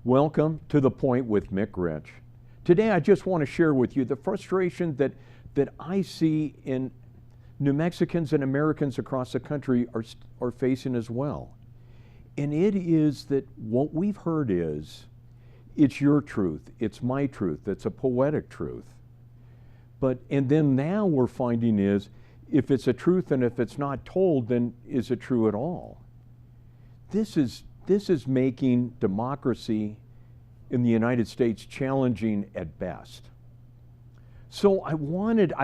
Welcome to The Point with Mick Rich. Today I just want to share with you the frustration that I see in New Mexicans and Americans across the country are facing as well. And it is that what we've heard is, it's your truth, it's my truth, it's a poetic truth. And then now we're finding is, if it's a truth and if it's not told, then is it true at all? This is making democracy in the United States challenging at best. So I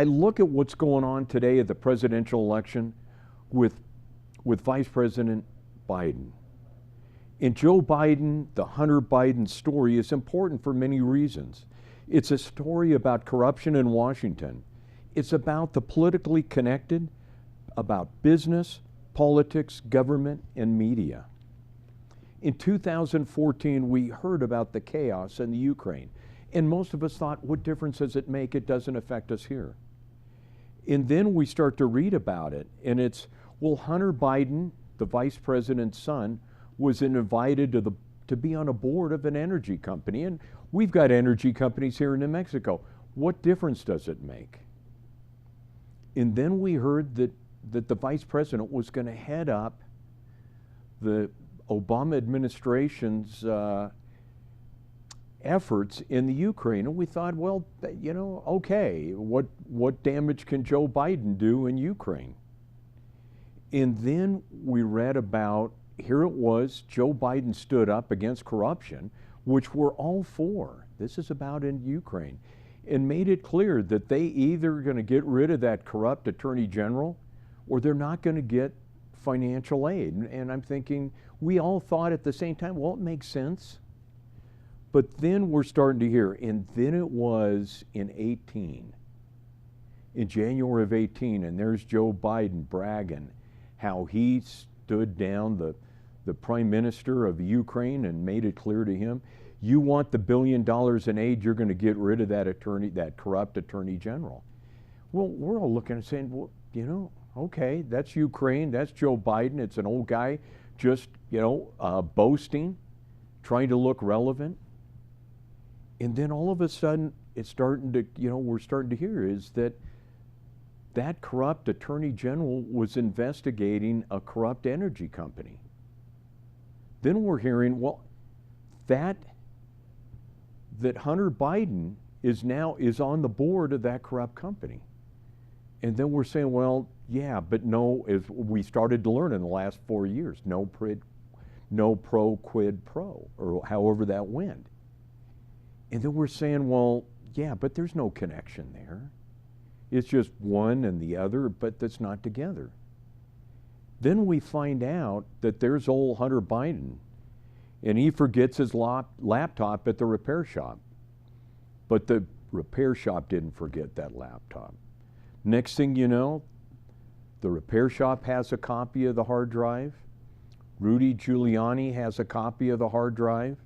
look at what's going on today at the presidential election with Vice President Biden. And Joe Biden, the Hunter Biden story is important for many reasons. It's a story about corruption in Washington. It's about the politically connected, about business, politics, government, and media. In 2014, we heard about the chaos in the Ukraine. And most of us thought, what difference does it make? It doesn't affect us here. And then we start to read about it. And it's, well, Hunter Biden, the vice president's son, was invited to be on a board of an energy company. And we've got energy companies here in New Mexico. What difference does it make? And then we heard that the vice president was going to head up the Obama administration's efforts in the Ukraine. And we thought, well, okay, what damage can Joe Biden do in Ukraine? And then we read about, here it was, Joe Biden stood up against corruption, which we're all for. This is about in Ukraine, and made it clear that they either are going to get rid of that corrupt attorney general or they're not going to get financial aid. And I'm thinking, we all thought at the same time, well, it makes sense. But then we're starting to hear, and then it was in January of 18, and there's Joe Biden bragging how he stood down the prime minister of Ukraine and made it clear to him, you want the $1 billion in aid, you're going to get rid of that corrupt attorney general. Well, we're all looking and saying, well, okay, that's Ukraine, that's Joe Biden, it's an old guy just, boasting, trying to look relevant. And then all of a sudden, it's starting to, we're starting to hear is that corrupt attorney general was investigating a corrupt energy company. Then we're hearing, well, that Hunter Biden is on the board of that corrupt company. And then we're saying, well, yeah, but no, as we started to learn in the last 4 years, no pro quid pro, or however that went. And then we're saying, well, yeah, but there's no connection there. It's just one and the other, but that's not together. Then we find out that there's old Hunter Biden, and he forgets his laptop at the repair shop. But the repair shop didn't forget that laptop. Next thing you know, the repair shop has a copy of the hard drive. Rudy Giuliani has a copy of the hard drive.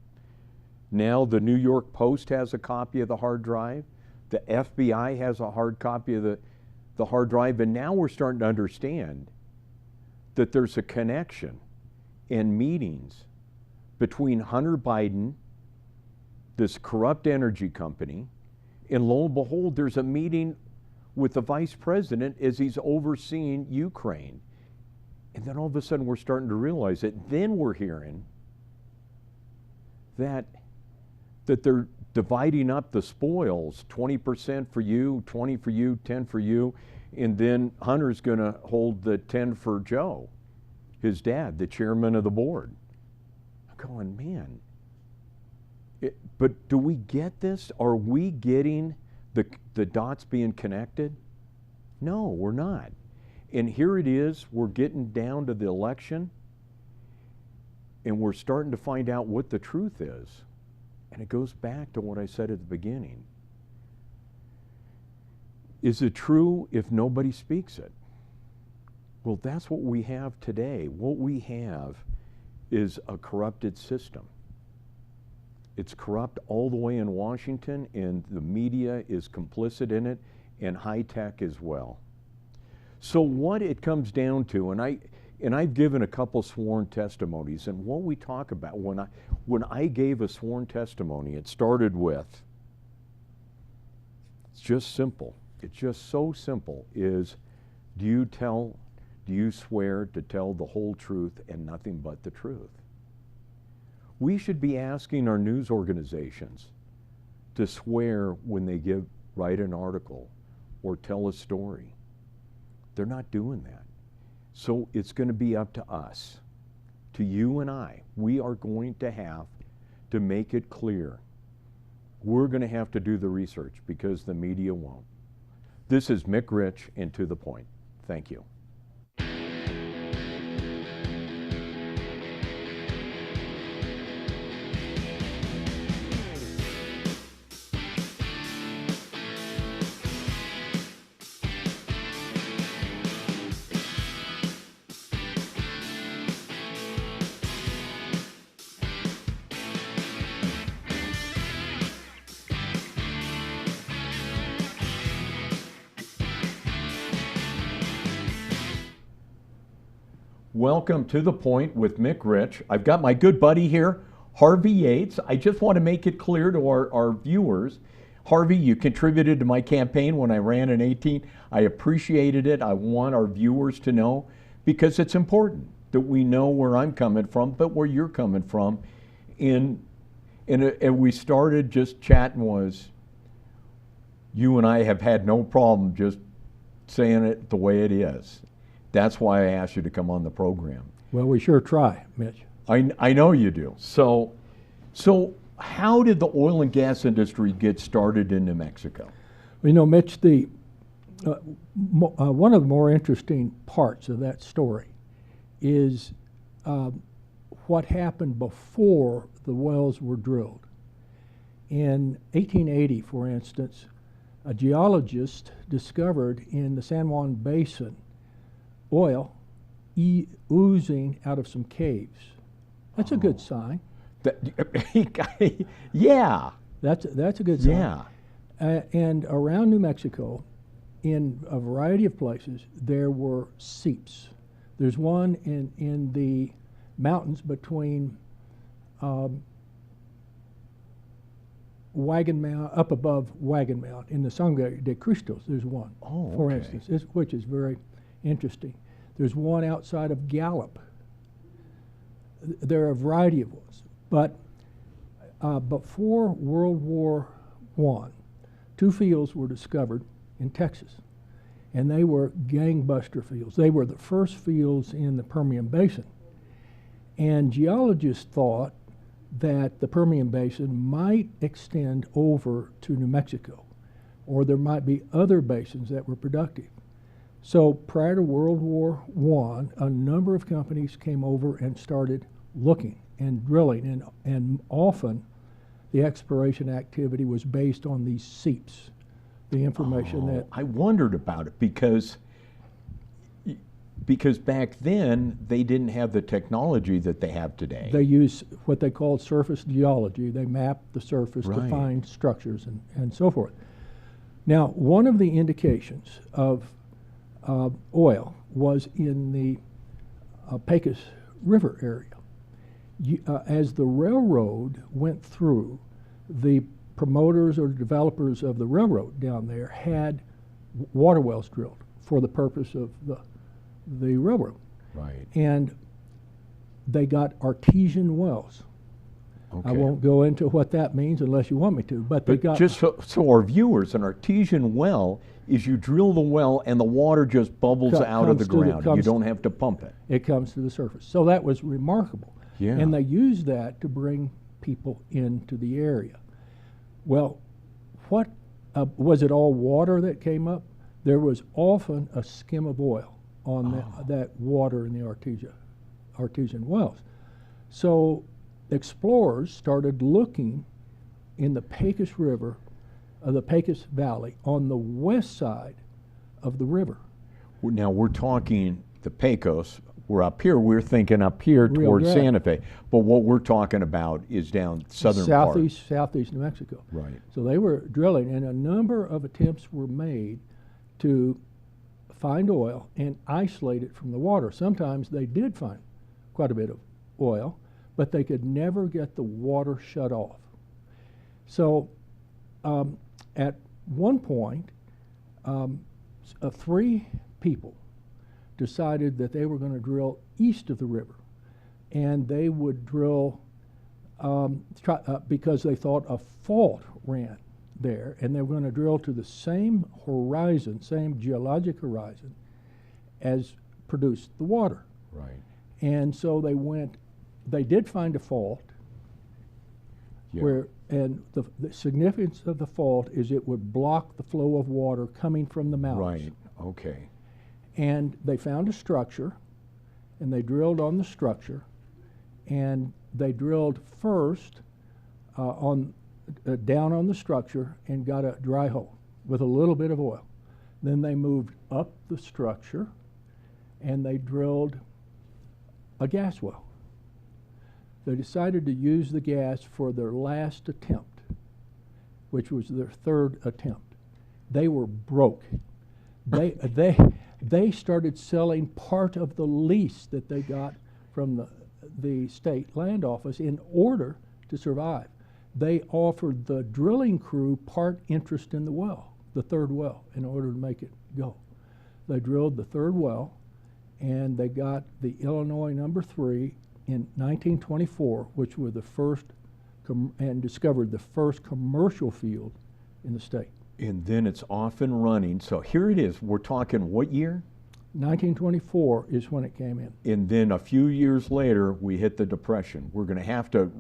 Now the New York Post has a copy of the hard drive. The FBI has a hard copy of the hard drive. And now we're starting to understand that there's a connection in meetings between Hunter Biden, this corrupt energy company, and lo and behold, there's a meeting with the vice president as he's overseeing Ukraine. And then all of a sudden we're starting to realize it. Then we're hearing that they're dividing up the spoils, 20% for you, 20 for you, 10 for you, and then Hunter's going to hold the 10 for Joe, his dad, the chairman of the board. I'm going, man, but do we get this? Are we getting the dots being connected? No, we're not. And here it is, we're getting down to the election, and we're starting to find out what the truth is. And it goes back to what I said at the beginning. Is it true if nobody speaks it? Well, that's what we have today. What we have is a corrupted system. It's corrupt all the way in Washington, and the media is complicit in it, and high tech as well. So what it comes down to, and And I've given a couple sworn testimonies, and what we talk about, when I gave a sworn testimony, it started with, it's just simple, it's just so simple, is do you swear to tell the whole truth and nothing but the truth? We should be asking our news organizations to swear when they write an article or tell a story. They're not doing that. So it's going to be up to us, to you and I. We are going to have to make it clear. We're going to have to do the research because the media won't. This is Mick Rich and To The Point. Thank you. Welcome to The Point with Mick Rich. I've got my good buddy here, Harvey Yates. I just want to make it clear to our viewers, Harvey, you contributed to my campaign when I ran in 2018. I appreciated it. I want our viewers to know, because it's important that we know where I'm coming from, but where you're coming from. And we started just chatting, was you and I have had no problem just saying it the way it is. That's why I asked you to come on the program. Well, we sure try, Mitch. I know you do. So how did the oil and gas industry get started in New Mexico? Well, you know, Mitch, one of the more interesting parts of that story is what happened before the wells were drilled. In 1880, for instance, a geologist discovered in the San Juan Basin oil oozing out of some caves. That's a good sign. Yeah. That's a good sign. Yeah. And around New Mexico, in a variety of places, there were seeps. There's one in the mountains between Wagon Mount, up above Wagon Mount, in the Sangre de Cristos, there's one, for instance, which is very interesting. There's one outside of Gallup. There are a variety of ones. But before World War I, two fields were discovered in Texas, and they were gangbuster fields. They were the first fields in the Permian Basin. And geologists thought that the Permian Basin might extend over to New Mexico, or there might be other basins that were productive. So prior to World War I, a number of companies came over and started looking and drilling, and often the exploration activity was based on these seeps, the information that... I wondered about it because back then they didn't have the technology that they have today. They used what they called surface geology. They mapped the surface to find structures and so forth. Now, one of the indications of oil was in the Pecos River area. As the railroad went through, the promoters or developers of the railroad down there had water wells drilled for the purpose of the railroad. Right. And they got artesian wells. Okay. I won't go into what that means unless you want me to, but they got... Just so our viewers, an artesian well is you drill the well and the water just bubbles out of the ground. You don't have to pump it. It comes to the surface. So that was remarkable. Yeah. And they used that to bring people into the area. Well, what was it all water that came up? There was often a skim of oil on that water in the artesian wells. So explorers started looking in the Pecos River, the Pecos Valley, on the west side of the river. Now we're talking the Pecos. We're up here. We're thinking up here towards Santa Fe. But what we're talking about is down southern southeast New Mexico. Right. So they were drilling, and a number of attempts were made to find oil and isolate it from the water. Sometimes they did find quite a bit of oil, but they could never get the water shut off. So at one point, 3 people decided that they were going to drill east of the river, and they would drill because they thought a fault ran there, and they were going to drill to the same horizon, same geologic horizon as produced the water. Right. And so they did find a fault. Yeah. And the significance of the fault is it would block the flow of water coming from the mountains. Right, okay. And they found a structure, and they drilled on the structure, and they drilled first down on the structure and got a dry hole with a little bit of oil. Then they moved up the structure, and they drilled a gas well. They decided to use the gas for their last attempt, which was their 3rd attempt. They were broke. They started selling part of the lease that they got from the state land office in order to survive. They offered the drilling crew part interest in the well, the 3rd well, in order to make it go. They drilled the 3rd well, and they got the Illinois number 3 in 1924, which were the first and discovered the first commercial field in the state. And then it's off and running. So here it is. We're talking what year? 1924 is when it came in. And then a few years later, we hit the Depression. We're going to have to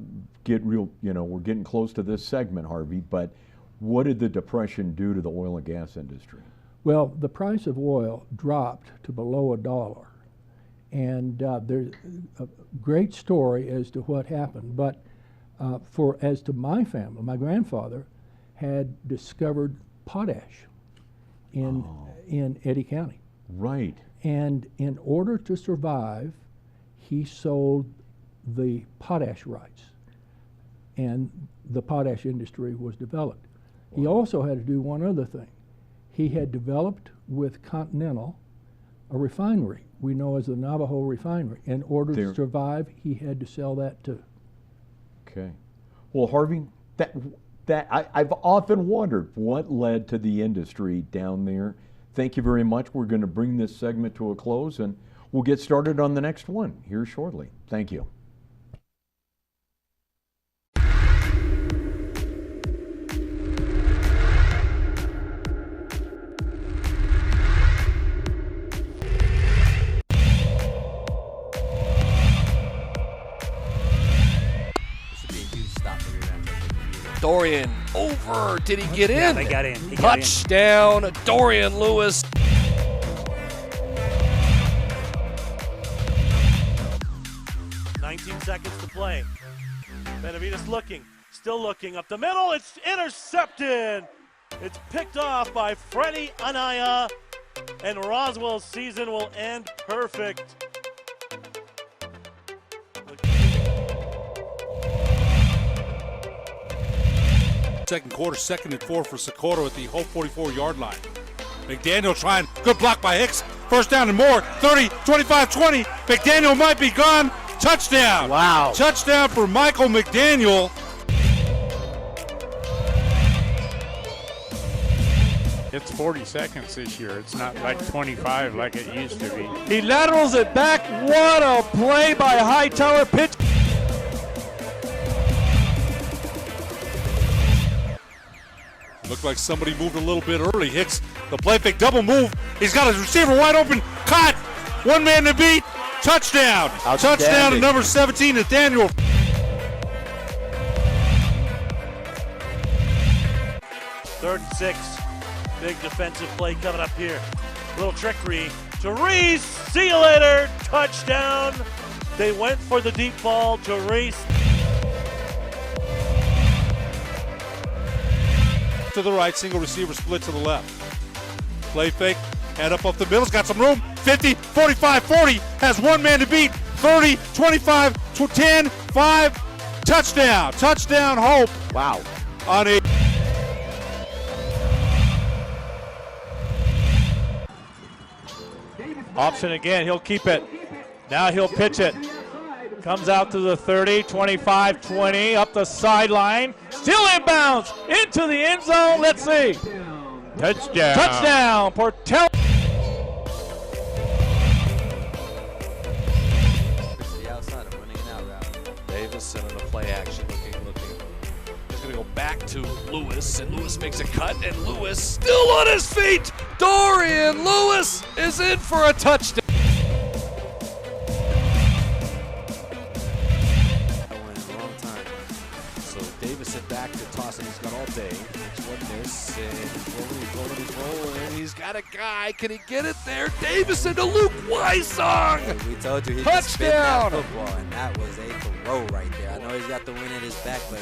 get real, we're getting close to this segment, Harvey, but what did the Depression do to the oil and gas industry? Well, the price of oil dropped to below $1. And there's a great story as to what happened. But as to my family, my grandfather had discovered potash in Eddy County. Right. And in order to survive, he sold the potash rights, and the potash industry was developed. Wow. He also had to do one other thing. He had developed with Continental a refinery we know as the Navajo Refinery. In order to survive, he had to sell that too. Okay. Well, Harvey, I've often wondered what led to the industry down there. Thank you very much. We're going to bring this segment to a close, and we'll get started on the next one here shortly. Thank you. Dorian over. Did he get in? Yeah, they got in. Touchdown, Dorian Lewis. Seconds to play. Benavides still looking up the middle. It's intercepted. It's picked off by Freddie Anaya, and Roswell's season will end perfect. Second quarter, 2nd and 4 for Socorro at the whole 44-yard line. McDaniel trying, good block by Hicks. First down and more, 30, 25, 20. McDaniel might be gone. Touchdown. Wow. Touchdown for Michael McDaniel. It's 40 seconds this year. It's not like 25 like it used to be. He laterals it back. What a play by Hightower. Pitch. Looked like somebody moved a little bit early. Hicks, the play fake double move. He's got his receiver wide open. Caught. One man to beat. Touchdown. Touchdown to number 17, Nathaniel. Third and 6. Big defensive play coming up here. Little trickery to Reese. See you later. Touchdown. They went for the deep ball to Reese. To the right, single receiver split to the left. Play fake, head up the middle, got some room. 50, 45, 40, has one man to beat. 30, 25, 10, 5, touchdown. Touchdown, Hope. Wow. On a Option again, he'll keep it. Now he'll pitch it. Comes out to the 30, 25, 20, up the sideline. Still inbounds into the end zone. Let's see. Touchdown. Touchdown, Portell. The outside of running an out route. Davis in the play action, looking. He's going to go back to Lewis, and Lewis makes a cut, and Lewis still on his feet. Dorian Lewis is in for a touchdown. So Davis hit back to toss it. He's got all day. It's one miss, and he's rolling. He's got a guy. Can he get it there? Davis into Luke Weissong. We told you he touchdown. could spin that football, and that was a throw right there. I know he's got the win in his back, but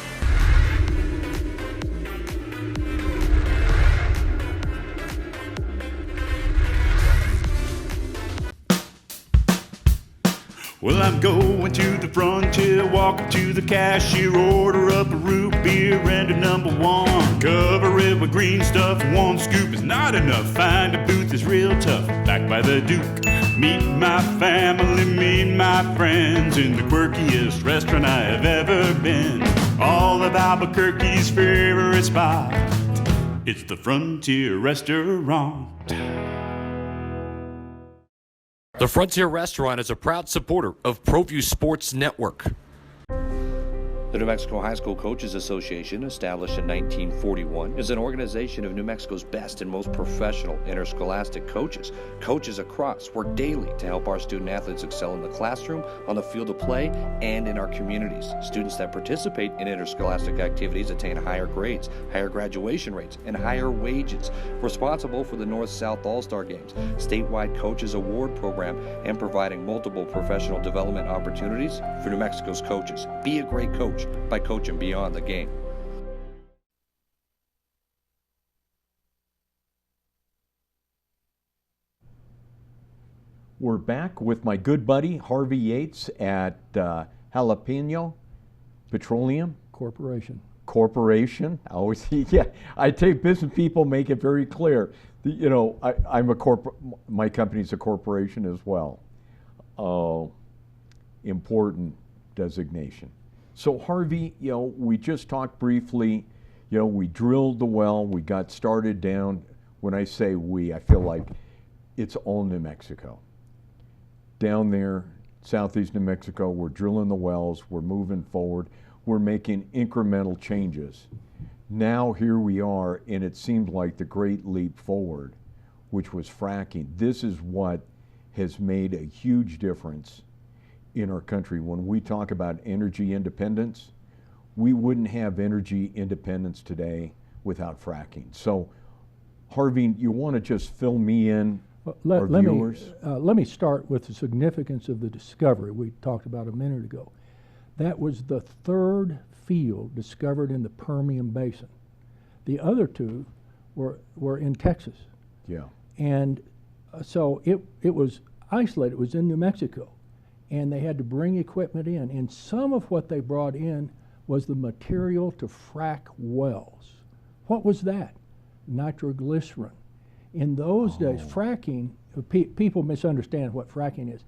well, I'm going to the frontier, walking to the cashier, order up a root beer and a number one. Cover it with green stuff, one scoop is not enough. Find a booth is real tough, back by the Duke. Meet my family, meet my friends in the quirkiest restaurant I have ever been. All of Albuquerque's favorite spot, it's the Frontier Restaurant. The Frontier Restaurant is a proud supporter of ProView Sports Network. The New Mexico High School Coaches Association, established in 1941, is an organization of New Mexico's best and most professional interscholastic coaches. Coaches across work daily to help our student athletes excel in the classroom, on the field of play, and in our communities. Students that participate in interscholastic activities attain higher grades, higher graduation rates, and higher wages. Responsible for the North-South All-Star Games, statewide Coaches Award Program, and providing multiple professional development opportunities for New Mexico's coaches. Be a great coach by coaching beyond the game. We're back with my good buddy Harvey Yates at Jalapeno Petroleum Corporation. I always, yeah, I take business people, make it very clear. You know, I'm a my company's a corporation as well. Important designation. So Harvey, you know, we just talked briefly, you know, we drilled the well, we got started down. When I say we, I feel like it's all New Mexico. Down there, southeast New Mexico, we're drilling the wells, we're moving forward, we're making incremental changes. Now here we are, and it seemed like the great leap forward, which was fracking. This is what has made a huge difference in our country. When we talk about energy independence, we wouldn't have energy independence today without fracking. So, Harvey, you want to just fill me in, our viewers? Let me start with the significance of the discovery we talked about a minute ago. That was the third field discovered in the Permian Basin. The other two were in Texas. Yeah. And so it was isolated. It was in New Mexico. And they had to bring equipment in. And some of what they brought in was the material to frack wells. What was that? Nitroglycerin. In those days, fracking, people misunderstand what fracking is.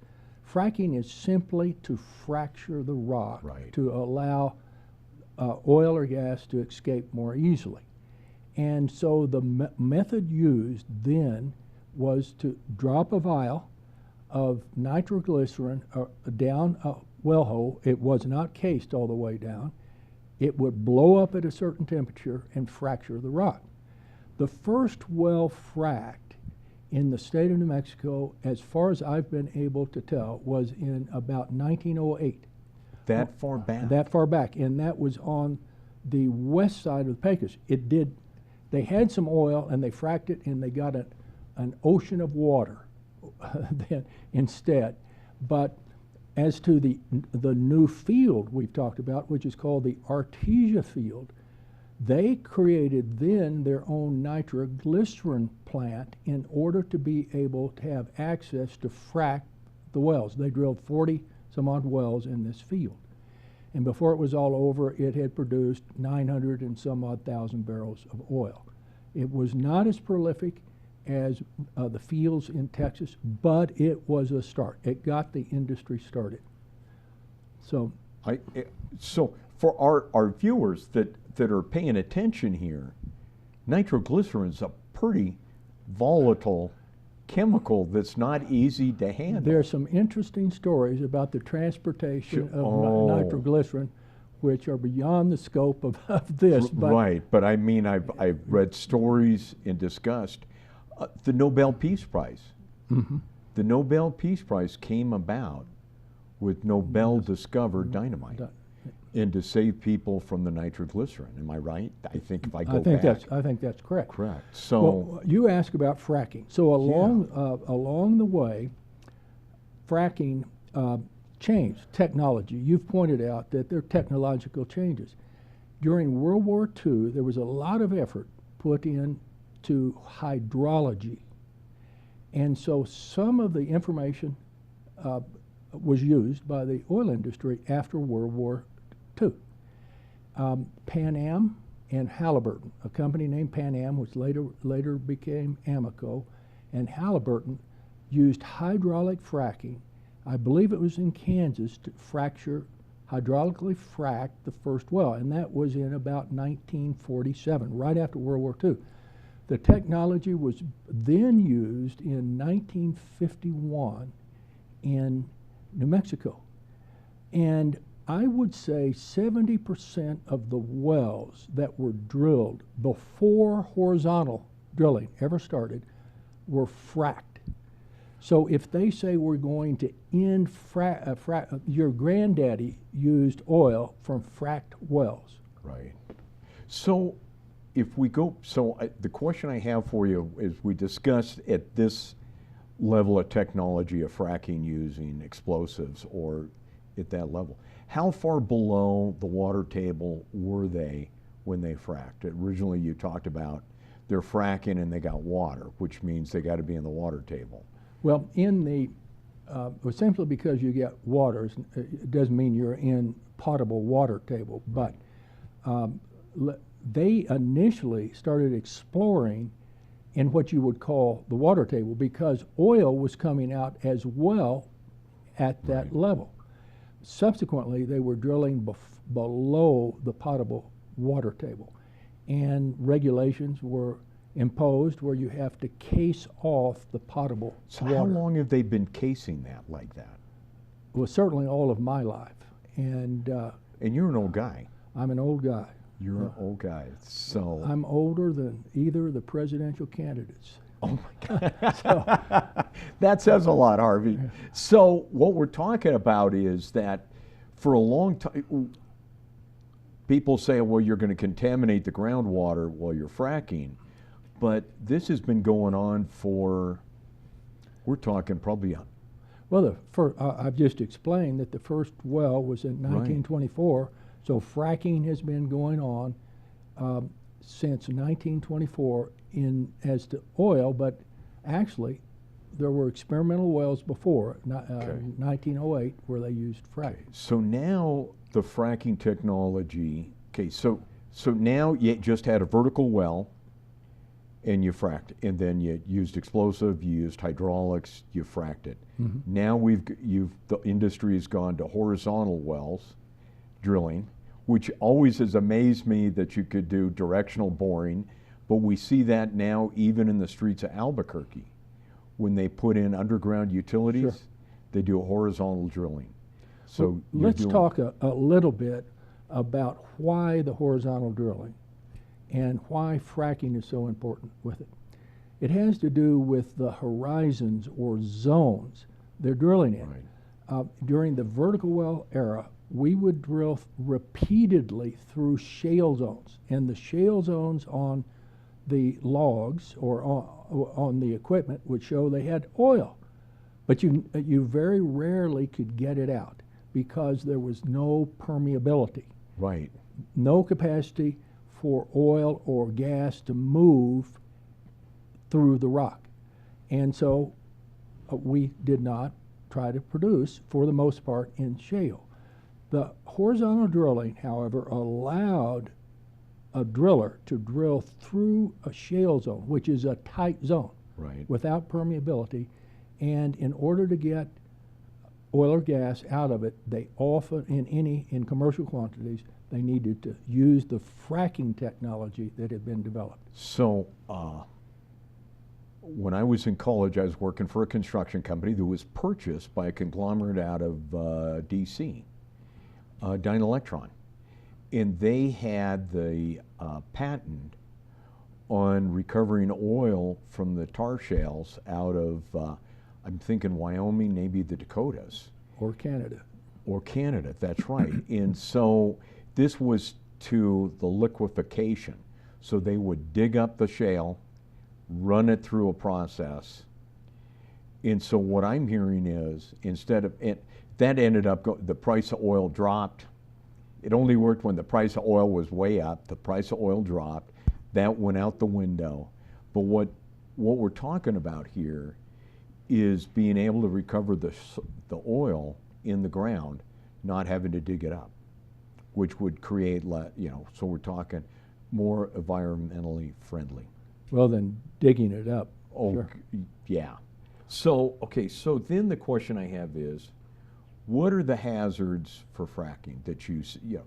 Fracking is simply to fracture the rock, right, to allow oil or gas to escape more easily. And so the method used then was to drop a vial of nitroglycerin down a well hole. It was not cased all the way down. It would blow up at a certain temperature and fracture the rock. The first well fracked in the state of New Mexico, as far as I've been able to tell, was in about 1908. That far back? That far back, and that was on the west side of the Pecos. They had some oil and they fracked it and they got an ocean of water then instead. But as to the new field we've talked about, which is called the Artesia field, they created then their own nitroglycerin plant in order to be able to have access to frack the wells. They drilled 40 some odd wells in this field. And before it was all over, it had produced 900 and some odd thousand barrels of oil. It was not as prolific as the fields in Texas, but it was a start. It got the industry started. So, so for our viewers that are paying attention here, nitroglycerin is a pretty volatile chemical that's not easy to handle. There are some interesting stories about the transportation of nitroglycerin, which are beyond the scope of this. But right, but I mean, I've read stories and discussed the Nobel Peace Prize. Mm-hmm. The Nobel Peace Prize came about with Nobel discovered dynamite, and to save people from the nitroglycerin. Am I right? I think if I go back. I think that's correct. Correct. So well, you ask about fracking. So along the way, fracking changed technology. You've pointed out that there are technological changes. During World War II, there was a lot of effort put into hydrology, and so some of the information was used by the oil industry after World War II. Pan Am and Halliburton, a company named Pan Am, which later became Amoco, and Halliburton used hydraulic fracking. I believe it was in Kansas to hydraulically frack the first well, and that was in about 1947, right after World War II. The technology was then used in 1951 in New Mexico. And I would say 70% of the wells that were drilled before horizontal drilling ever started were fracked. So if they say we're going to end your granddaddy used oil from fracked wells. Right. So if we go, the question I have for you is, we discussed at this level of technology of fracking using explosives, or at that level, how far below the water table were they when they fracked? Originally you talked about they're fracking and they got water, which means they got to be in the water table. Well, simply because you get water, it doesn't mean you're in potable water table, but they initially started exploring in what you would call the water table, because oil was coming out as well at that level. Subsequently, they were drilling below the potable water table, and regulations were imposed where you have to case off the potable water. How long have they been casing that like that? Well, certainly all of my life. And you're an old guy. I'm an old guy. You're an old guy, so. I'm older than either of the presidential candidates. Oh my God. That says a lot, Harvey. Yeah. So what we're talking about is that for a long time, people say, well, you're going to contaminate the groundwater while you're fracking. But this has been going on for, we're talking probably. Well, I've just explained that the first well was in 1924. Right. So fracking has been going on since 1924 as to oil, but actually there were experimental wells before 1908 where they used fracking. So now the fracking technology, so now you just had a vertical well and you fracked, and then you used explosive, you used hydraulics, you fracked it. Mm-hmm. Now the industry has gone to horizontal wells drilling, which always has amazed me that you could do directional boring, but we see that now even in the streets of Albuquerque. When they put in underground utilities, sure, they do a horizontal drilling. So well, let's talk a little bit about why the horizontal drilling and why fracking is so important with it. It has to do with the horizons or zones they're drilling in. Right. During the vertical well era, we would drill repeatedly through shale zones, and the shale zones on the logs or on the equipment would show they had oil, but you very rarely could get it out because there was no permeability. Right. No capacity for oil or gas to move through the rock, and so we did not try to produce, for the most part, in shale. The horizontal drilling, however, allowed a driller to drill through a shale zone, which is a tight zone. Right. without permeability, and in order to get oil or gas out of it, they often, in commercial quantities, they needed to use the fracking technology that had been developed. So, when I was in college, I was working for a construction company that was purchased by a conglomerate out of D.C., Dynalectron. And they had the patent on recovering oil from the tar shales out of, I'm thinking Wyoming, maybe the Dakotas. Or Canada. Or Canada, that's right. And so this was to the liquefaction. So they would dig up the shale, run it through a process. And so what I'm hearing is, instead of, that ended up, the price of oil dropped. It only worked when the price of oil was way up. The price of oil dropped. That went out the window. But what we're talking about here is being able to recover the oil in the ground, not having to dig it up, which would create, so we're talking more environmentally friendly. Well, then digging it up. Oh, sure. Yeah. So, okay, so then the question I have is, what are the hazards for fracking that you see?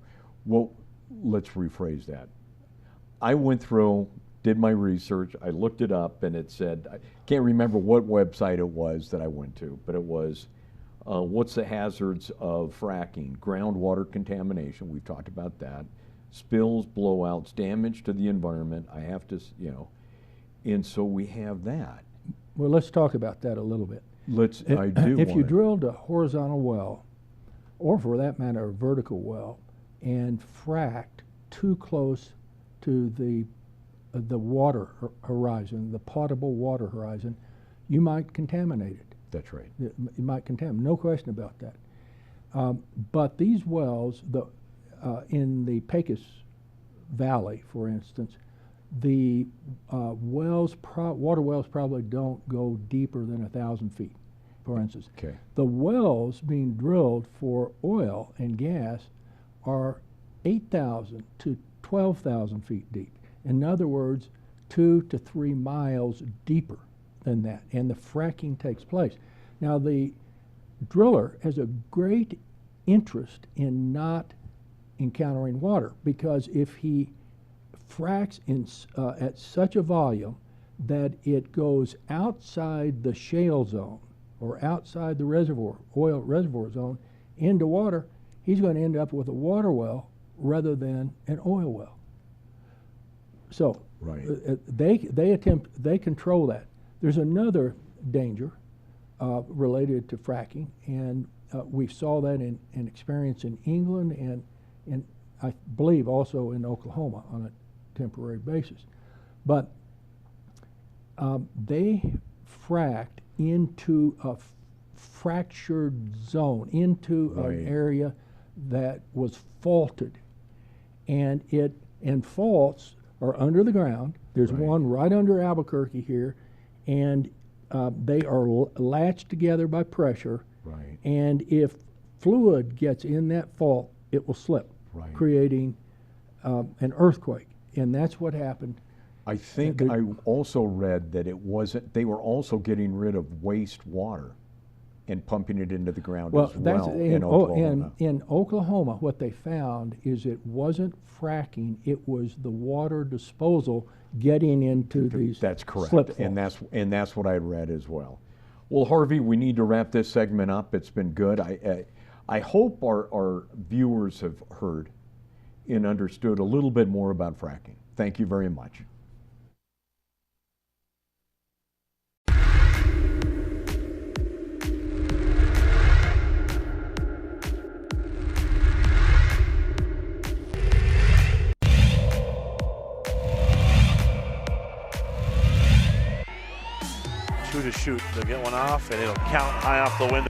Well, let's rephrase that. I went through, did my research, I looked it up, and it said, I can't remember what website it was that I went to, but it was, what's the hazards of fracking? Groundwater contamination, we've talked about that. Spills, blowouts, damage to the environment, I have to, and so we have that. Well, let's talk about that a little bit. If you drilled a horizontal well, or for that matter, a vertical well, and fracked too close to the water horizon, the potable water horizon, you might contaminate it. That's right. You might contaminate, no question about that. But these wells, in the Pecos Valley, for instance, the water wells probably don't go deeper than 1,000 feet, for instance. Okay. The wells being drilled for oil and gas are 8,000 to 12,000 feet deep. In other words, 2 to 3 miles deeper than that, and the fracking takes place. Now, the driller has a great interest in not encountering water, because if he fracks at such a volume that it goes outside the shale zone or outside the reservoir, oil reservoir zone, into water, he's going to end up with a water well rather than an oil well. So right. they control that. There's another danger related to fracking, and we saw that in experience in England and I believe also in Oklahoma on a temporary basis. But they fracked into a fractured zone, into an area that was faulted, and faults are under the ground. There's one right under Albuquerque here, and they are latched together by pressure. Right. And if fluid gets in that fault, it will slip, creating an earthquake. And that's what happened. I think I also read that they were also getting rid of waste water and pumping it into the ground as well in Oklahoma. In Oklahoma, what they found is it wasn't fracking, it was the water disposal getting into these That's correct, slip faults. and that's what I read as well. Well, Harvey, we need to wrap this segment up. It's been good. I hope our viewers have heard and understood a little bit more about fracking. Thank you very much. To shoot. They'll get one off, and it'll count high off the window.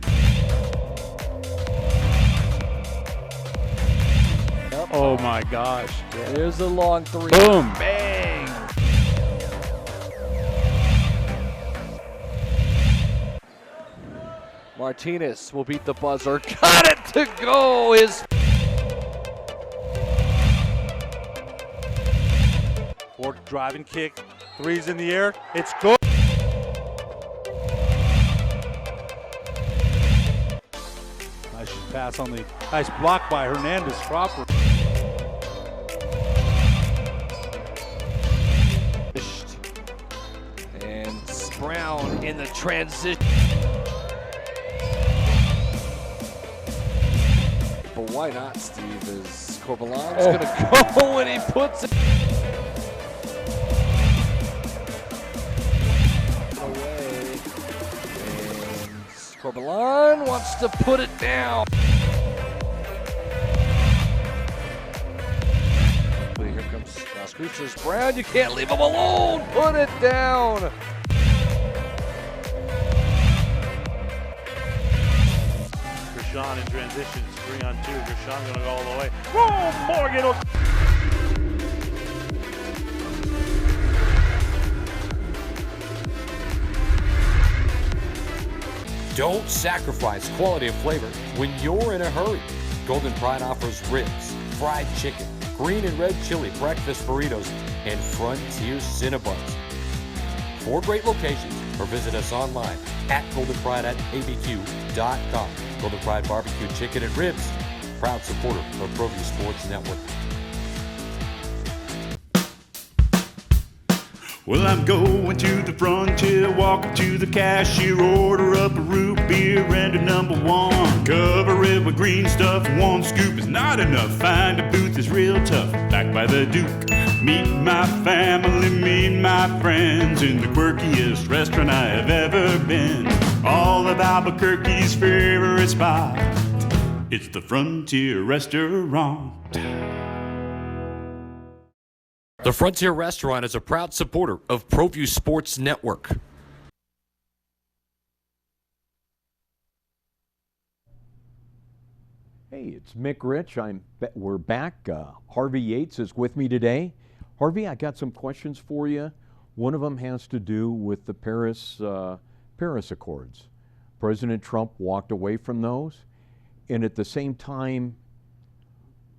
Oh my gosh. There's a long three. Boom. Bang. Martinez will beat the buzzer. Got it to go. Fork drive and kick. Three's in the air. It's good. pass on the nice block by Hernandez Cropper. And Brown in the transition. But why not, Steve? Is Corbalon's going to go and he puts it away. And Corbalon wants to put it down. But here comes Screechers. Brown, you can't leave him alone. Put it down. Gershon in transition, 3-on-2. Gershon going to go all the way. Oh, Morgan! Don't sacrifice quality of flavor when you're in a hurry. Golden Pride offers ribs, fried chicken, green and red chili breakfast burritos, and Frontier Cinnabons. 4 great locations, or visit us online at goldenpride@abq.com. Golden Pride Barbecue Chicken and Ribs, proud supporter of ProView Sports Network. Well, I'm going to the frontier, walk up to the cashier, order up a root beer and a number 1. Cover it with green stuff, 1 scoop is not enough. Find a booth is real tough, back by the Duke. Meet my family, meet my friends in the quirkiest restaurant I have ever been. All of Albuquerque's favorite spot, it's the Frontier Restaurant. The Frontier Restaurant is a proud supporter of ProView Sports Network. Hey, it's Mick Rich. We're back. Harvey Yates is with me today. Harvey, I got some questions for you. One of them has to do with the Paris Accords. President Trump walked away from those, and at the same time...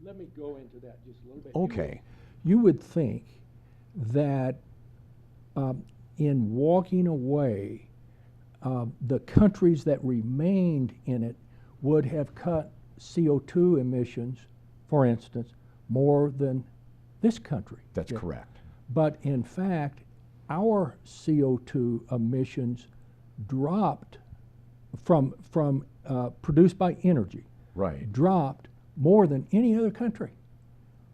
Let me go into that just a little bit. Okay. You would think that in walking away, the countries that remained in it would have cut CO2 emissions, for instance, more than this country. That's correct. But in fact, our CO2 emissions dropped from produced by energy, right, dropped more than any other country.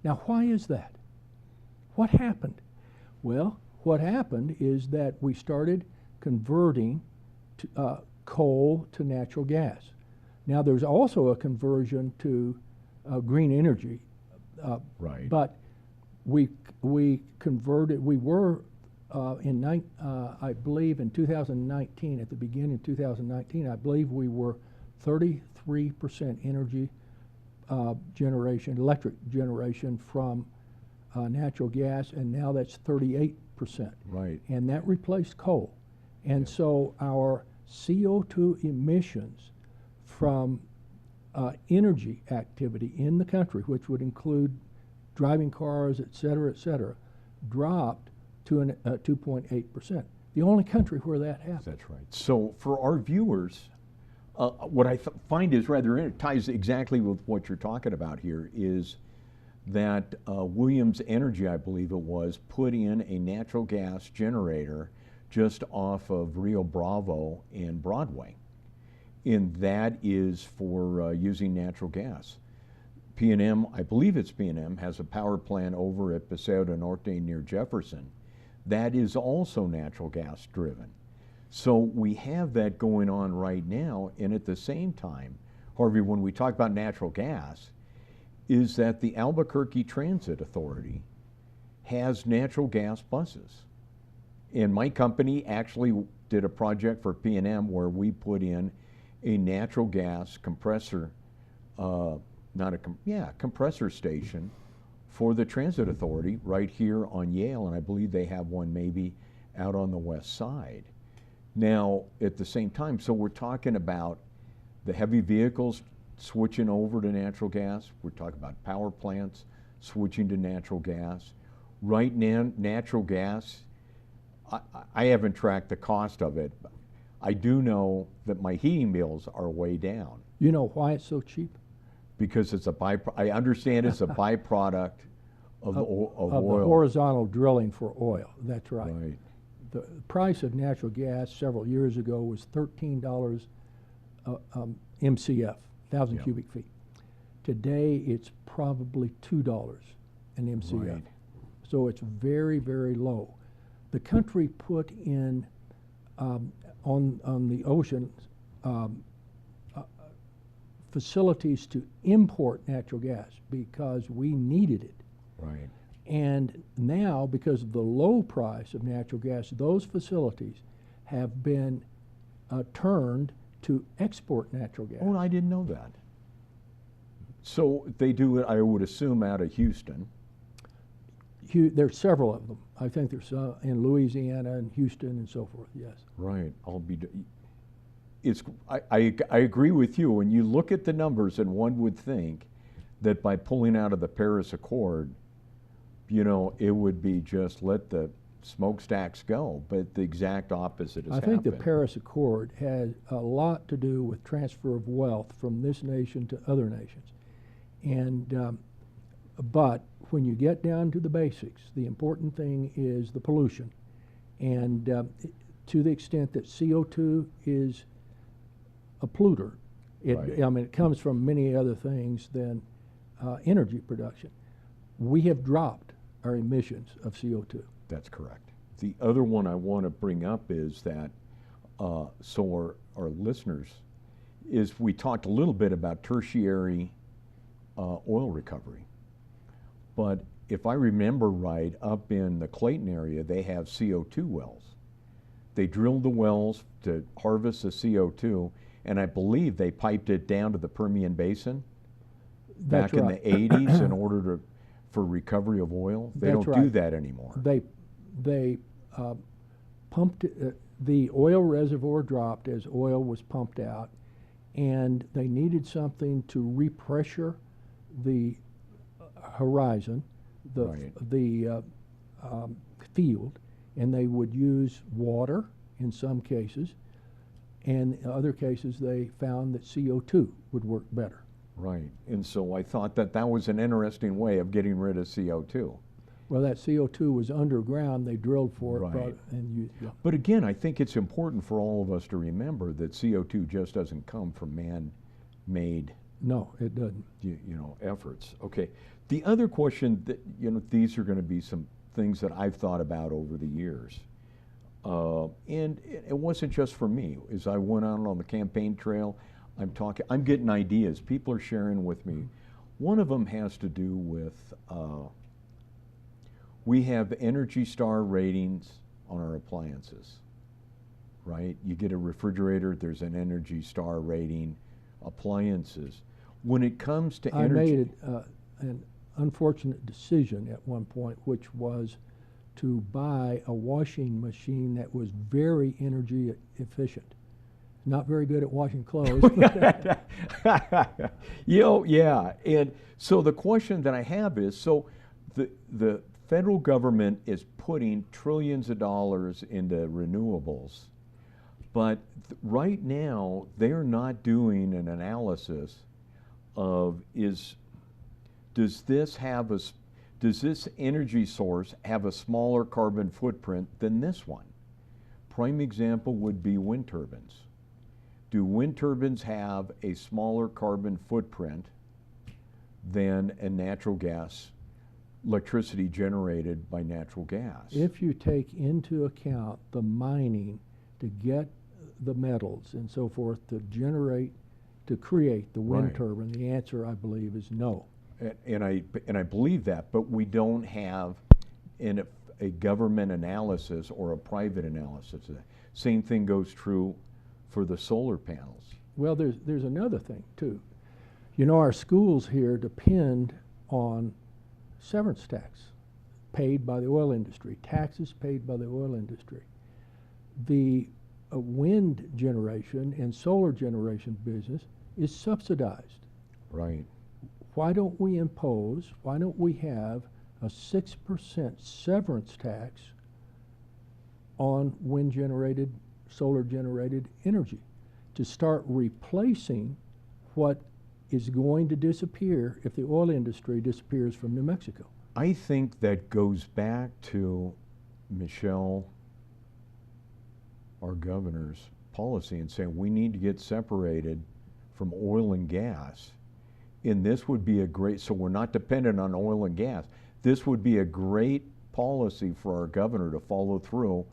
Now, why is that? What happened? Well, what happened is that we started converting coal to natural gas. Now, there's also a conversion to green energy, right. But we converted. We were I believe in 2019, at the beginning of 2019, I believe we were 33% energy generation, electric generation from natural gas, and now that's 38%. Right. And that replaced coal. And so our CO2 emissions from energy activity in the country, which would include driving cars, et cetera, dropped to 2.8%. The only country where that happened. That's right. So for our viewers, what I find is rather it ties exactly with what you're talking about here is that Williams Energy, I believe it was, put in a natural gas generator just off of Rio Bravo and Broadway. And that is for using natural gas. P&M, I believe it's P&M, has a power plant over at Paseo del Norte near Jefferson. That is also natural gas driven. So we have that going on right now, and at the same time, Harvey, when we talk about natural gas, is that the Albuquerque Transit Authority has natural gas buses. And my company actually did a project for P&M where we put in a natural gas compressor, compressor station for the Transit Authority right here on Yale, and I believe they have one maybe out on the west side. Now, at the same time, so we're talking about the heavy vehicles switching over to natural gas. We're talking about power plants switching to natural gas. Right now, natural gas, I haven't tracked the cost of it, but I do know that my heating bills are way down. You know why it's so cheap? Because it's a I understand it's a byproduct of of oil. the horizontal drilling for oil. That's right. Right. The price of natural gas several years ago was $13 MCF, 1,000 Yeah. cubic feet. Today it's probably $2 an MCF. Right. So it's very, very low. The country put in on the ocean facilities to import natural gas because we needed it. Right. And now, because of the low price of natural gas, those facilities have been turned to export natural gas. Oh, I didn't know that. So they do it, I would assume, out of Houston. There's several of them. I think there's in Louisiana and Houston and so forth, yes. Right. I agree with you. When you look at the numbers, and one would think that by pulling out of the Paris Accord, you know, it would be just let the smokestacks go, but the exact opposite has happened. I think the Paris Accord has a lot to do with transfer of wealth from this nation to other nations. And but when you get down to the basics, the important thing is the pollution. And to the extent that CO2 is a polluter, Right. I mean, it comes from many other things than energy production. We have dropped our emissions of CO2. That's correct. The other one I want to bring up is that, so our listeners, is we talked a little bit about tertiary oil recovery. But if I remember right, up in the Clayton area, they have CO2 wells. They drilled the wells to harvest the CO2, and I believe they piped it down to the Permian Basin That's back in right. the 80s in order for recovery of oil. They That's don't do right. that anymore. They pumped the oil reservoir dropped as oil was pumped out, and they needed something to repressure the horizon, the field, and they would use water in some cases, and in other cases they found that CO2 would work better. Right, and so I thought that that was an interesting way of getting rid of CO2. Well, that CO2 was underground. They drilled for it, Right. But again, I think it's important for all of us to remember that CO2 just doesn't come from man-made. No, it doesn't. You know, efforts. Okay. The other question that, you know, these are going to be some things that I've thought about over the years. And it wasn't just for me. As I went out on the campaign trail, I'm getting ideas. People are sharing with me. One of them has to do with, we have Energy Star ratings on our appliances, right? You get a refrigerator, there's an Energy Star rating. Appliances. When it comes to I energy, made an unfortunate decision at one point, which was to buy a washing machine that was very energy efficient. Not very good at washing clothes. you know, yeah. And so the question that I have is, so the federal government is putting trillions of dollars into renewables, but right now they're not doing an analysis of does this energy source have a smaller carbon footprint than this one? Prime example would be wind turbines. Do wind turbines have a smaller carbon footprint than a natural gas, electricity generated by natural gas? If you take into account the mining to get the metals and so forth to create the wind Right. turbine, the answer, I believe, is no. And I believe that, but we don't have a government analysis or a private analysis of that. Same thing goes true for the solar panels. Well, there's another thing too. You know, our schools here depend on severance tax paid by the oil industry, taxes paid by the oil industry. The wind generation and solar generation business is subsidized. Right. Why don't we have a 6% severance tax on wind generated, solar generated energy to start replacing what is going to disappear if the oil industry disappears from New Mexico. I think that goes back to Michelle, our governor's policy, and saying we need to get separated from oil and gas. And this would be a great, so we're not dependent on oil and gas. This would be a great policy for our governor to follow through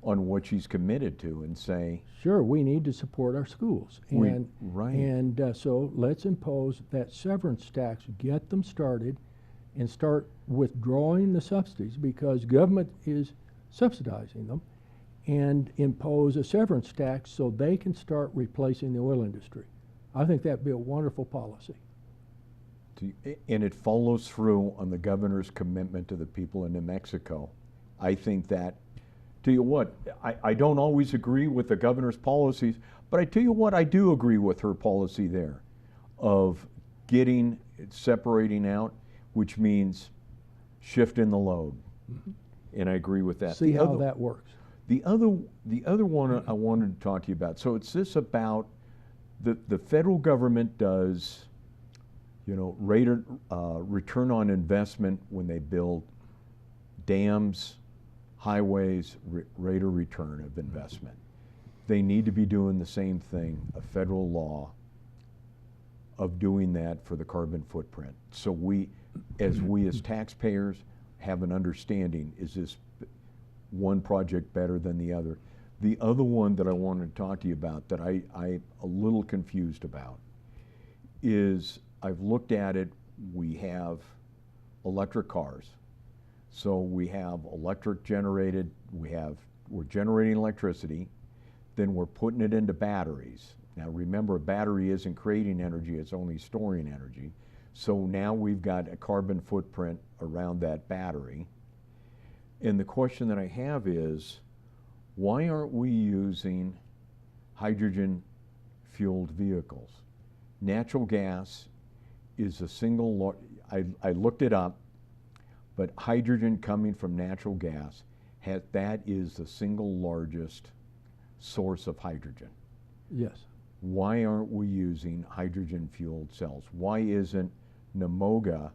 on what she's committed to and say, sure, we need to support our schools. Right. And so let's impose that severance tax, get them started, and start withdrawing the subsidies because government is subsidizing them, and impose a severance tax so they can start replacing the oil industry. I think that'd be a wonderful policy. And it follows through on the governor's commitment to the people in New Mexico. I think that, tell you what, I don't always agree with the governor's policies, but I tell you what, I do agree with her policy there of separating out, which means shifting the load. Mm-hmm. And I agree with that. See how that works. The other one I wanted to talk to you about, so it's this about the federal government does, return on investment when they build dams, highways, rate of return of investment. They need to be doing the same thing, a federal law of doing that for the carbon footprint. So we as taxpayers have an understanding, is this one project better than the other? The other one that I wanted to talk to you about that I'm a little confused about is, I've looked at it, we have electric cars. So we have electric generated, we're generating electricity, then we're putting it into batteries. Now remember, a battery isn't creating energy, it's only storing energy. So now we've got a carbon footprint around that battery. And the question that I have is, why aren't we using hydrogen fueled vehicles? Natural gas is a single, I looked it up, but hydrogen coming from natural gas, that is the single largest source of hydrogen. Yes. Why aren't we using hydrogen fueled cells? Why isn't NMOGA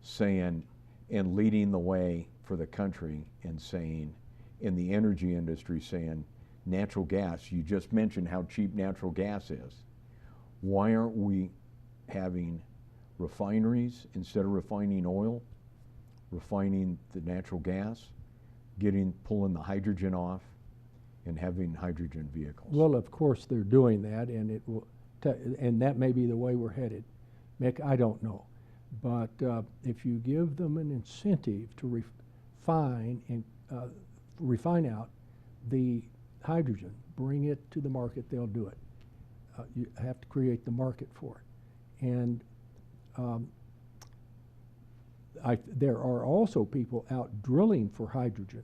saying and leading the way for the country and saying, in the energy industry saying, natural gas, you just mentioned how cheap natural gas is. Why aren't we having refineries, instead of refining oil, refining the natural gas, pulling the hydrogen off and having hydrogen vehicles? Well, of course they're doing that, and it will, and that may be the way we're headed. Mick, I don't know, but if you give them an incentive to refine out the hydrogen, bring it to the market, they'll do it. You have to create the market for it, and there are also people out drilling for hydrogen.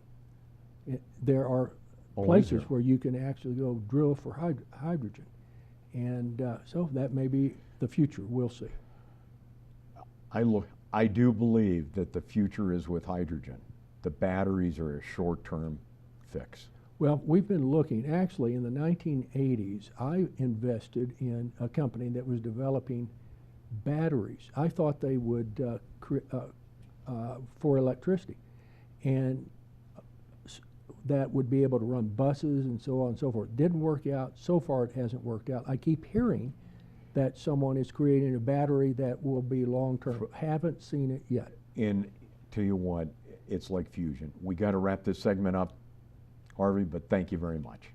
There are places where you can actually go drill for hydrogen. And so that may be the future. We'll see. I do believe that the future is with hydrogen. The batteries are a short-term fix. Well, we've been looking. Actually, in the 1980s, I invested in a company that was developing batteries. I thought they would for electricity, and that would be able to run buses and so on and so forth. Didn't work out. So far, it hasn't worked out. I keep hearing that someone is creating a battery that will be long-term. Haven't seen it yet. And tell you what, it's like fusion. We got to wrap this segment up, Harvey, but thank you very much.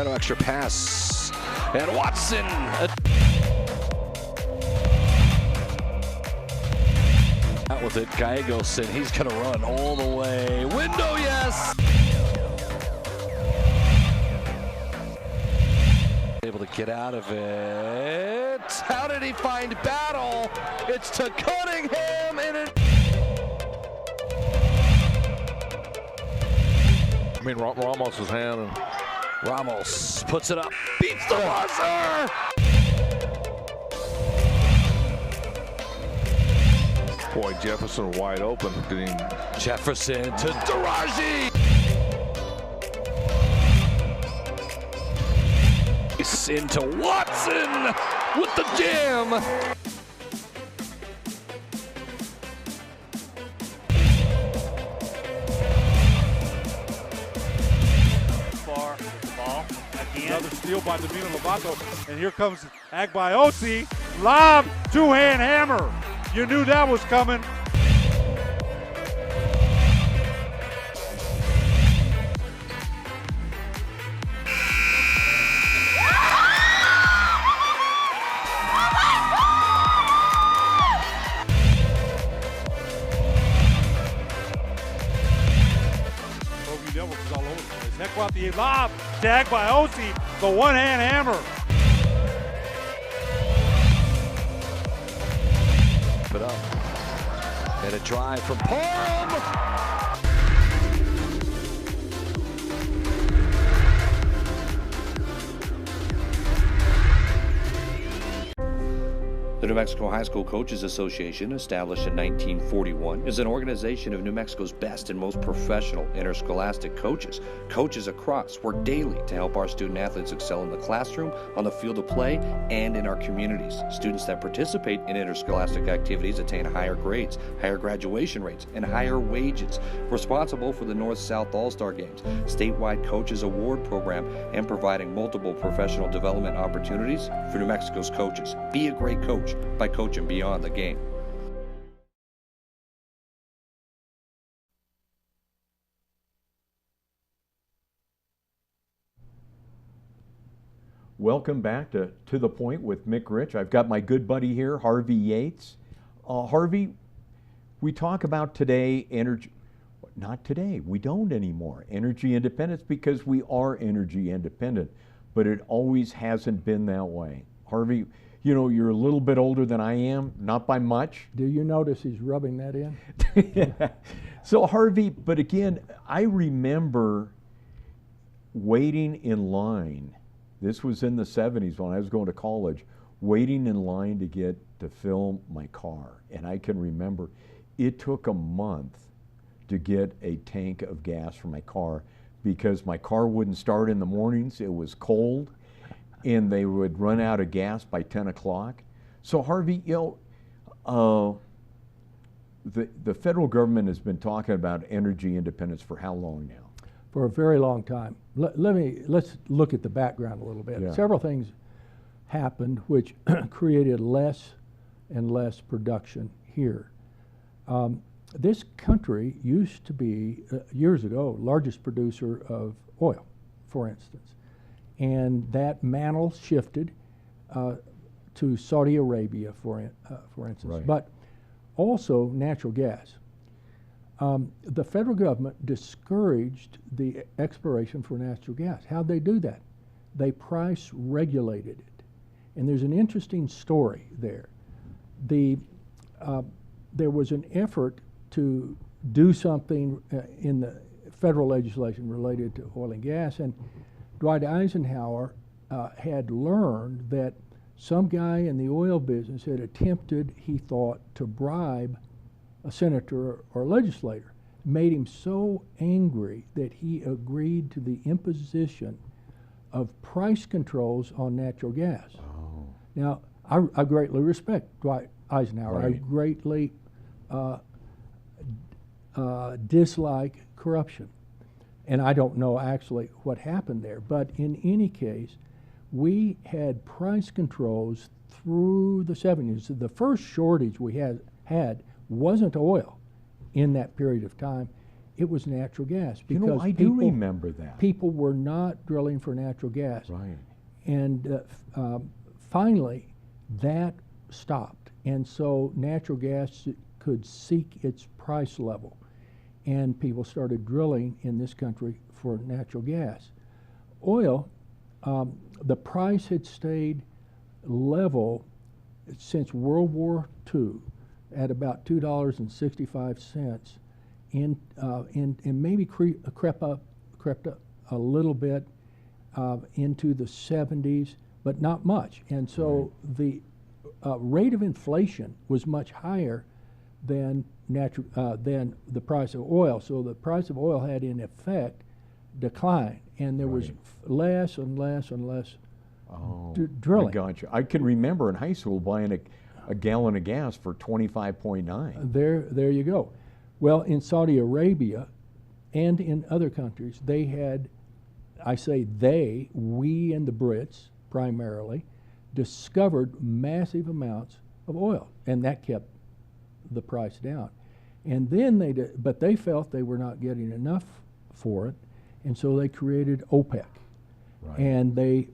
no extra pass. And Watson. Out with it, Gallegos, and he's going to run all the way. Window, yes! Able to get out of it. How did he find Battle? It's to Cunningham, and it... I mean, Ramos' hand. And Ramos puts it up, beats the buzzer! boy, Jefferson wide open. Jefferson to Daraji! Into Watson with the jam! Far ball again. Another steal by Davina Lovato, and here comes Agbayosi. Lob, two-hand hammer. You knew that was coming. ProView Devils is all over the place. Heck about the lob, tag by Osi, the one-hand hammer. It up. And a drive from Parham. The New Mexico High School Coaches Association, established in 1941, is an organization of New Mexico's best and most professional interscholastic coaches. Coaches across work daily to help our student athletes excel in the classroom, on the field of play, and in our communities. Students that participate in interscholastic activities attain higher grades, higher graduation rates, and higher wages. Responsible for the North-South All-Star Games, statewide coaches award program, and providing multiple professional development opportunities for New Mexico's coaches. Be a great coach by coaching beyond the game. Welcome back to the Point with Mick Rich. I've got my good buddy here, Harvey Yates. Harvey, we talk about today energy. Not today, we don't anymore. Energy independence, because we are energy independent, but it always hasn't been that way. Harvey, you know, you're a little bit older than I am, not by much. Do you notice he's rubbing that in? So Harvey, but again, I remember waiting in line. This was in the 70s when I was going to college, waiting in line to get to fill my car. And I can remember it took a month to get a tank of gas for my car because my car wouldn't start in the mornings. It was cold. And they would run out of gas by 10 o'clock. So Harvey, you know, the federal government has been talking about energy independence for how long now? For a very long time. Let's look at the background a little bit. Yeah. Several things happened which created less and less production here. This country used to be, years ago, largest producer of oil, for instance. And that mantle shifted to Saudi Arabia, for instance, Right. but also natural gas. The federal government discouraged the exploration for natural gas. How'd they do that? They price regulated it. And there's an interesting story there. There was an effort to do something in the federal legislation related to oil and gas, and Dwight Eisenhower had learned that some guy in the oil business had attempted, he thought, to bribe a senator or legislator. Made him so angry that he agreed to the imposition of price controls on natural gas. Oh. Now, I greatly respect Dwight Eisenhower. Right. I greatly dislike corruption. And I don't know actually what happened there, but in any case, we had price controls through the 70s. The first shortage we had wasn't oil in that period of time. It was natural gas. You Because know, I do remember that. People were not drilling for natural gas. Right. And finally, that stopped. And so natural gas could seek its price level. And people started drilling in this country for natural gas. Oil, the price had stayed level since World War II at about $2.65, and maybe crept up a little bit into the 70s, but not much. And so the rate of inflation was much higher than the price of oil. So the price of oil had in effect declined, and there was less and less and less drilling. I got you. I can remember in high school buying a gallon of gas for 25.9. There you go. Well, in Saudi Arabia and in other countries, they had, we and the Brits primarily, discovered massive amounts of oil, and that kept the price down. And then but they felt they were not getting enough for it, and so they created OPEC. Right. And they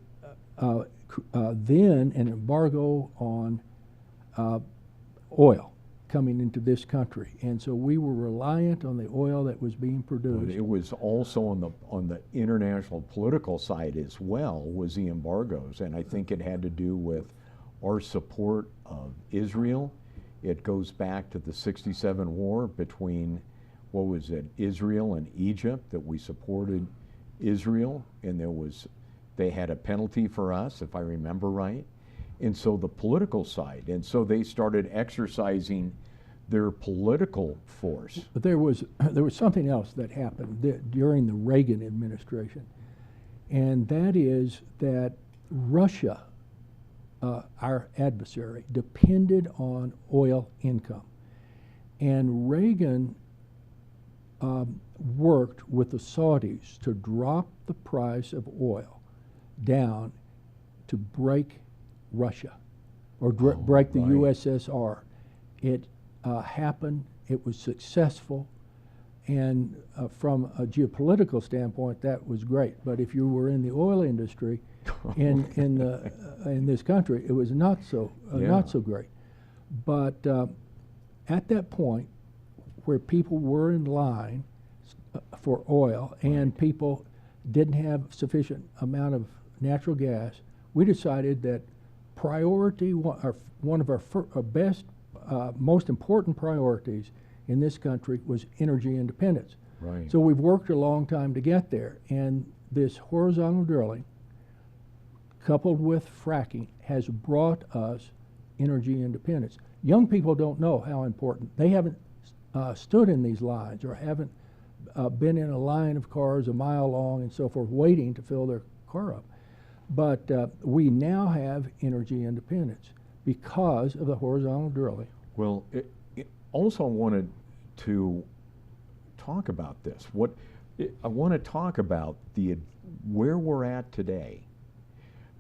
then an embargo on oil coming into this country, and so we were reliant on the oil that was being produced. But it was also on the international political side as well, was the embargoes, and I think it had to do with our support of Israel. It goes back to the '67 war between, what was it, Israel and Egypt, that we supported Israel, and they had a penalty for us, if I remember right. And so the political side, and so they started exercising their political force. But there was something else that happened during the Reagan administration, and that is that Russia, our adversary, depended on oil income. And Reagan worked with the Saudis to drop the price of oil down to break Russia, or break the USSR. It happened, it was successful, and from a geopolitical standpoint, that was great. But if you were in the oil industry in this country, it was not so great. But at that point, where people were in line for oil and people didn't have sufficient amount of natural gas, we decided that one of our best, most important priorities in this country was energy independence. Right. So we've worked a long time to get there, and this horizontal drilling, coupled with fracking, has brought us energy independence. Young people don't know how important. They haven't stood in these lines, or haven't been in a line of cars a mile long and so forth, waiting to fill their car up. But we now have energy independence because of the horizontal drilling. Well, also wanted to talk about this. I want to talk about where we're at today.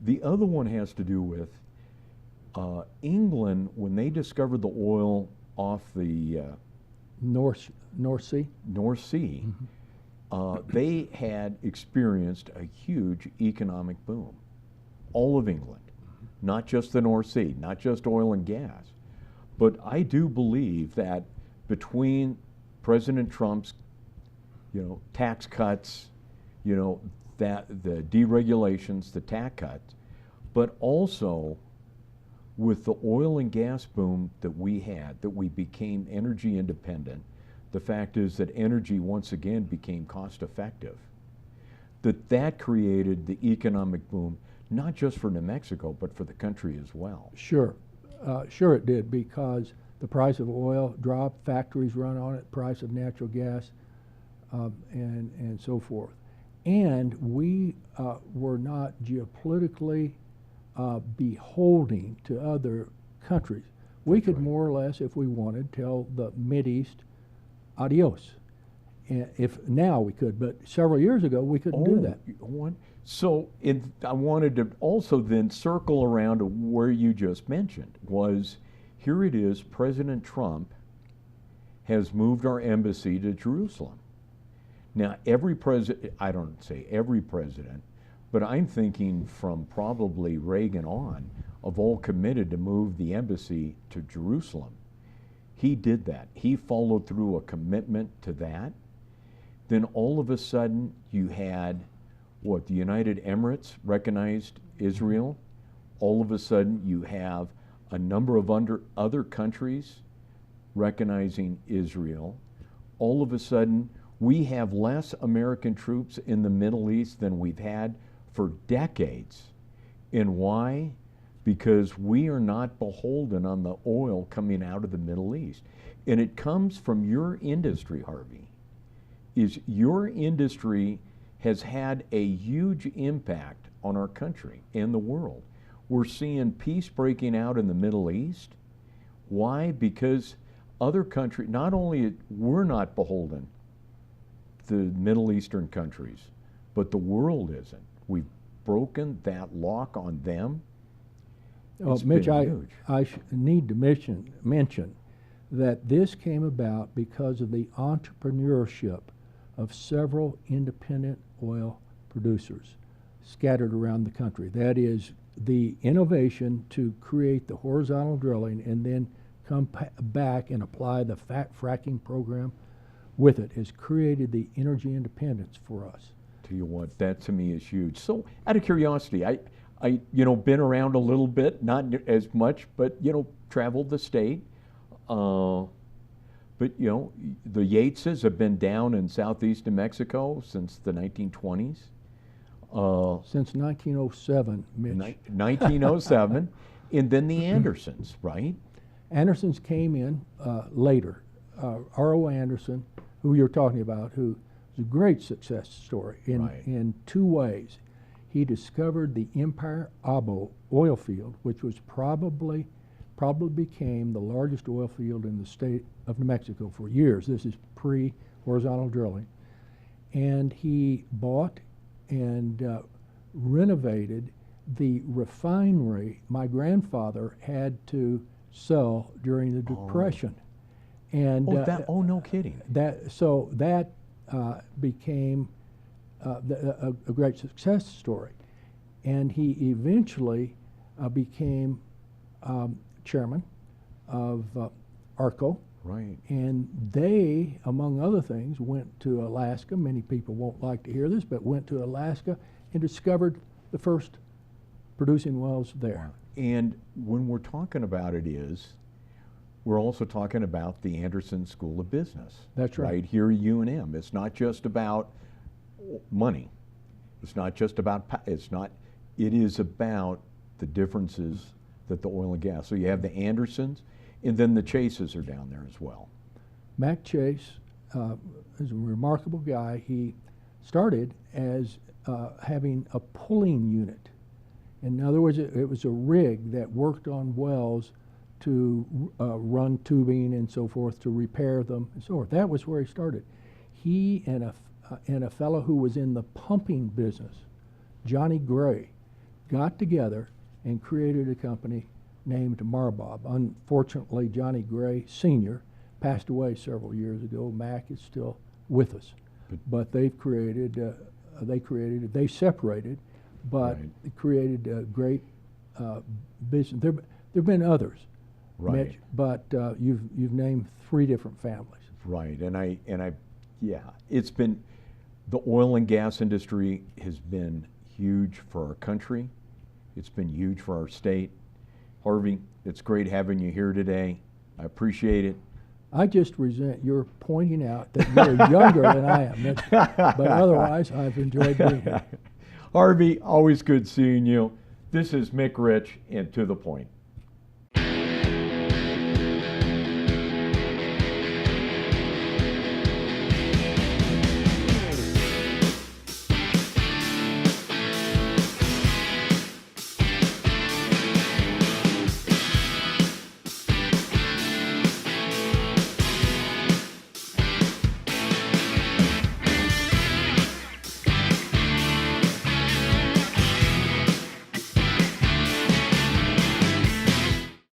The other one has to do with England, when they discovered the oil off the North Sea. Mm-hmm. They had experienced a huge economic boom. All of England, not just the North Sea, not just oil and gas. But I do believe that between President Trump's, tax cuts, that the deregulations, the tax cuts, but also with the oil and gas boom that we had, that we became energy independent, the fact is that energy once again became cost effective, that created the economic boom, not just for New Mexico, but for the country as well. Sure, sure it did, because the price of oil dropped, factories run on it, price of natural gas, and so forth. And we were not geopolitically beholden to other countries. We could more or less, if we wanted, tell the Mideast adios. And now we could, but several years ago we couldn't do that. So I wanted to also then circle around to where you just mentioned, was here it is, President Trump has moved our embassy to Jerusalem. Now, every president, I don't say every president, but I'm thinking from probably Reagan on, have all committed to move the embassy to Jerusalem. He did that. He followed through a commitment to that. Then all of a sudden you had, what, the United Emirates recognized Israel. All of a sudden you have a number of other countries recognizing Israel. All of a sudden we have less American troops in the Middle East than we've had for decades. And why? Because we are not beholden on the oil coming out of the Middle East. And it comes from your industry, Harvey. Is your industry has had a huge impact on our country and the world. We're seeing peace breaking out in the Middle East. Why? Because other countries, not only we're not beholden to Middle Eastern countries, but the world isn't. We've broken that lock on them. Oh, Mitch, I need to mention that this came about because of the entrepreneurship of several independent oil producers scattered around the country. That is, the innovation to create the horizontal drilling and then come back and apply the fracking program with it has created the energy independence for us. Tell you what, that to me is huge. So, out of curiosity, I been around a little bit, not as much, but traveled the state. But the Yateses have been down in southeast New Mexico since the 1920s. Since 1907, Mitch. 1907, and then the Andersons, right? Andersons came in later. R.O. Anderson, who you're talking about, who is a great success story in two ways. He discovered the Empire Abo oil field, which was probably became the largest oil field in the state of New Mexico for years. This is pre-horizontal drilling. And he bought and renovated the refinery my grandfather had to sell during the Depression. And no kidding. That became a great success story. And he eventually became chairman of ARCO. Right. And they, among other things, went to Alaska. Many people won't like to hear this, but went to Alaska and discovered the first producing wells there. And when we're talking about we're also talking about the Anderson School of Business. That's right. Right here at UNM. It's not just about money. It's not just about, it is about the differences that the oil and gas. So you have the Andersons, and then the Chases are down there as well. Mac Chase is a remarkable guy. He started as having a pulling unit. In other words, it was a rig that worked on wells to run tubing and so forth, to repair them and so forth. That was where he started. He and a fellow who was in the pumping business, Johnny Gray, got together and created a company named Marbob. Unfortunately, Johnny Gray Sr. passed away several years ago. Mac is still with us, but they separated, but created a great business. There've been others, right? Mitch, but you've named three different families, right? It's been, the oil and gas industry has been huge for our country. It's been huge for our state. Harvey, it's great having you here today. I appreciate it. I just resent your pointing out that you're younger than I am, Mitch, but otherwise I've enjoyed being here. Harvey, always good seeing you. This is Mick Rich, and To the Point.